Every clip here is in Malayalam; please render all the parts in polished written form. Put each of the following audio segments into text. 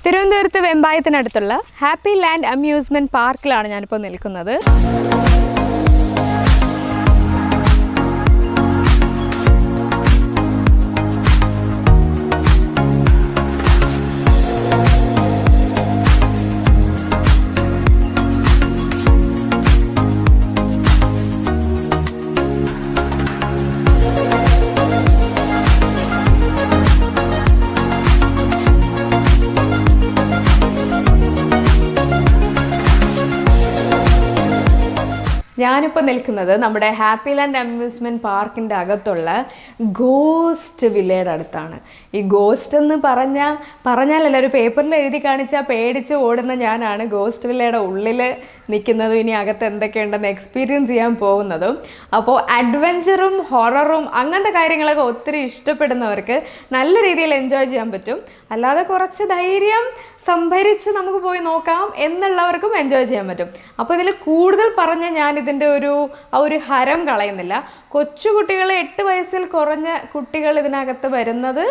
തിരുവനന്തപുരത്ത് വെമ്പായത്തിനടുത്തുള്ള ഹാപ്പി ലാൻഡ് അമ്യൂസ്മെൻറ്റ് പാർക്കിലാണ് ഞാനിപ്പോൾ നിൽക്കുന്നത്. ഞാനിപ്പോൾ നിൽക്കുന്നത് നമ്മുടെ ഹാപ്പി ലാൻഡ് അമ്യൂസ്മെൻറ്റ് പാർക്കിൻ്റെ അകത്തുള്ള ഗോസ്റ്റ് വില്ലയുടെ അടുത്താണ്. ഈ ഗോസ്റ്റ് എന്ന് പറഞ്ഞാലല്ല, ഒരു പേപ്പറിൽ എഴുതി കാണിച്ചാൽ പേടിച്ച് ഓടുന്ന ഞാനാണ് ഗോസ്റ്റ് വില്ലയുടെ ഉള്ളിൽ നിൽക്കുന്നതും ഇനി അകത്ത് എന്തൊക്കെയുണ്ടെന്ന് എക്സ്പീരിയൻസ് ചെയ്യാൻ പോകുന്നതും. അപ്പോൾ അഡ്വഞ്ചറും ഹൊററും അങ്ങനത്തെ കാര്യങ്ങളൊക്കെ ഒത്തിരി ഇഷ്ടപ്പെടുന്നവർക്ക് നല്ല രീതിയിൽ എൻജോയ് ചെയ്യാൻ പറ്റും. അല്ലാതെ കുറച്ച് ധൈര്യം സംഭരിച്ച് നമുക്ക് പോയി നോക്കാം എന്നുള്ളവർക്കും എൻജോയ് ചെയ്യാൻ പറ്റും. അപ്പോൾ ഇതിൽ കൂടുതൽ പറഞ്ഞ് ഞാൻ ഇതിൻ്റെ ഒരു ഹരം കളയുന്നില്ല. കൊച്ചുകുട്ടികൾ 8 വയസ്സിൽ കുറഞ്ഞ കുട്ടികൾ ഇതിനകത്ത് വരുന്നത്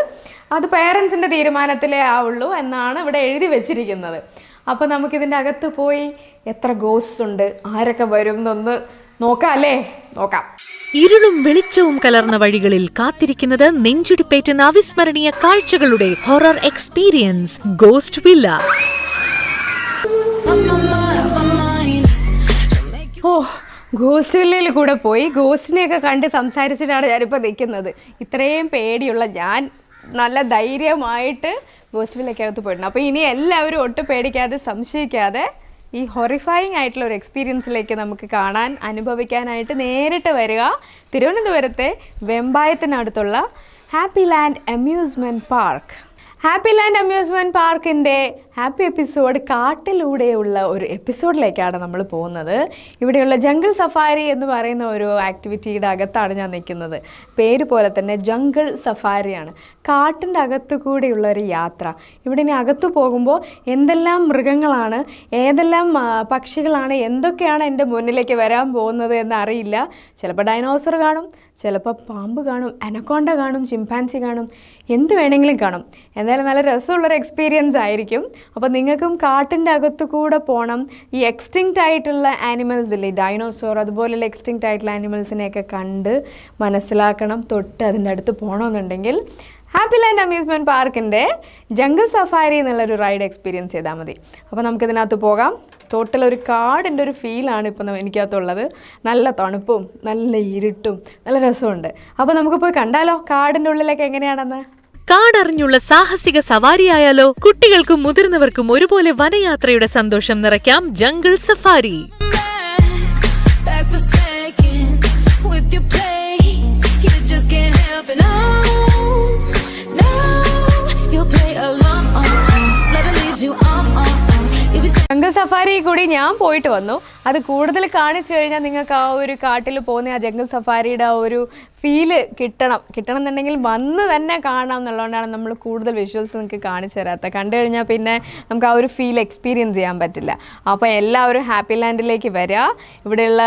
അത് പേരൻസിൻ്റെ തീരുമാനത്തിലേ ആവുള്ളൂ എന്നാണ് ഇവിടെ എഴുതി വെച്ചിരിക്കുന്നത്. അപ്പോൾ നമുക്കിതിൻ്റെ അകത്ത് പോയി എത്ര ഗോസ്റ്റ് ഉണ്ട്, ആരൊക്കെ വരും എന്നൊന്ന് നോക്കാം അല്ലേ? നോക്കാം. ഇരുളും വെളിച്ചവും കലർന്ന വഴികളിൽ കാത്തിരിക്കുന്നത് നെഞ്ചുടിപ്പേറ്റുന്ന അവിസ്മരണീയ കാഴ്ചകളുടെ horror experience ghost villa. Ghost വില്ലയിൽ കൂടെ പോയി ഗോസ്റ്റിനെയൊക്കെ കണ്ട് സംസാരിച്ചിട്ടാണ് ഞാനിപ്പോൾ നിൽക്കുന്നത്. ഇത്രയും പേടിയുള്ള ഞാൻ നല്ല ധൈര്യമായിട്ട് ഗോസ്റ്റ് വില്ലയ്ക്കകത്ത് പോയിട്ടുണ്ട്. അപ്പോൾ ഇനി എല്ലാവരും ഒട്ടും പേടിക്കാതെ സംശയിക്കാതെ ഈ ഹൊറിഫൈയിങ് ആയിട്ടുള്ള ഒരു എക്സ്പീരിയൻസിലേക്ക് നമുക്ക് അനുഭവിക്കാനായിട്ട് നേരിട്ട് വരിക. തിരുവനന്തപുരത്തെ വെമ്പായത്തിനടുത്തുള്ള happy land amusement park. Happy land amusement പാർക്കിൻ്റെ ഹാപ്പി എപ്പിസോഡ് കാട്ടിലൂടെയുള്ള ഒരു എപ്പിസോഡിലേക്കാണ് നമ്മൾ പോകുന്നത്. ഇവിടെയുള്ള ജംഗിൾ സഫാരി എന്ന് പറയുന്ന ഒരു ആക്ടിവിറ്റിയുടെ അകത്താണ് ഞാൻ നിൽക്കുന്നത്. പേര് പോലെ തന്നെ ജംഗിൾ സഫാരിയാണ്. കാട്ടിൻ്റെ അകത്തു കൂടെയുള്ള ഒരു യാത്ര. ഇവിടെ ഇനി അകത്തു പോകുമ്പോൾ എന്തെല്ലാം മൃഗങ്ങളാണ്, ഏതെല്ലാം പക്ഷികളാണ്, എന്തൊക്കെയാണ് എൻ്റെ മുന്നിലേക്ക് വരാൻ പോകുന്നത് എന്നറിയില്ല. ചിലപ്പോൾ ഡൈനോസർ കാണും, ചിലപ്പോൾ പാമ്പ് കാണും, അനക്കോണ്ട കാണും, ചിമ്പാൻസി കാണും, എന്ത് വേണമെങ്കിലും കാണും. എന്തായാലും നല്ല രസമുള്ളൊരു എക്സ്പീരിയൻസ് ആയിരിക്കും. അപ്പോൾ നിങ്ങൾക്കും കാട്ടിൻ്റെ അകത്തു കൂടെ പോകണം. ഈ എക്സ്റ്റിങ്ക്റ്റ് ആയിട്ടുള്ള ആനിമൽസ് ഇല്ലേ, ഡൈനോസോർ അതുപോലെയുള്ള എക്സ്റ്റിങ്ക്റ്റ് ആയിട്ടുള്ള ആനിമൽസിനെയൊക്കെ കണ്ട് മനസ്സിലാക്കണം, തൊട്ട് അതിൻ്റെ അടുത്ത് പോകണമെന്നുണ്ടെങ്കിൽ ഹാപ്പി ലാൻഡ് അമ്യൂസ്മെൻറ്റ് പാർക്കിൻ്റെ ജംഗിൾ സഫാരി എന്നുള്ളൊരു റൈഡ് എക്സ്പീരിയൻസ് ചെയ്താൽ മതി. അപ്പോൾ നമുക്കിതിനകത്ത് പോകാം. ടോട്ടലൊരു കാടിൻ്റെ ഒരു ഫീലാണ് ഇപ്പം എനിക്കകത്തുള്ളത്. നല്ല തണുപ്പും നല്ല ഇരുട്ടും നല്ല രസമുണ്ട്. അപ്പോൾ നമുക്ക് പോയി കണ്ടാലോ കാടിൻ്റെ ഉള്ളിലേക്ക് എങ്ങനെയാണെന്ന്. കാടറിഞ്ഞുള്ള സാഹസിക സവാരിയായാലോ? കുട്ടികൾക്കും മുതിർന്നവർക്കും ഒരുപോലെ വനയാത്രയുടെ സന്തോഷം നിറയ്ക്കാം ജംഗിൾ സഫാരി. ജംഗിൾ സഫാരി കൂടി ഞാൻ പോയിട്ട് വന്നു. അത് കൂടുതൽ കാണിച്ചു കഴിഞ്ഞാൽ നിങ്ങൾക്ക് ആ ഒരു കാട്ടിൽ പോകുന്ന ആ ജംഗിൾ സഫാരിയുടെ ആ ഒരു ഫീല് കിട്ടണം എന്നുണ്ടെങ്കിൽ വന്ന് തന്നെ കാണാം എന്നുള്ളതുകൊണ്ടാണ് നമ്മൾ കൂടുതൽ വിഷ്വൽസ് നിങ്ങൾക്ക് കാണിച്ചു തരാത്തത്. കണ്ടു കഴിഞ്ഞാൽ പിന്നെ നമുക്ക് ആ ഒരു ഫീൽ എക്സ്പീരിയൻസ് ചെയ്യാൻ പറ്റില്ല. അപ്പോൾ എല്ലാവരും ഹാപ്പി ലാൻഡിലേക്ക് വരിക, ഇവിടെയുള്ള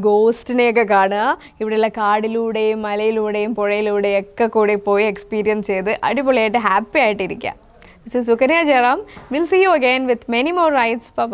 ഗോസ്റ്റിനെയൊക്കെ കാണുക, ഇവിടെയുള്ള കാടിലൂടെയും മലയിലൂടെയും പുഴയിലൂടെയും ഒക്കെ കൂടി പോയി എക്സ്പീരിയൻസ് ചെയ്ത് അടിപൊളിയായിട്ട് ഹാപ്പി ആയിട്ടിരിക്കുക. This is Sukanya Jaram. We'll see you again with many more rides. Bye-bye.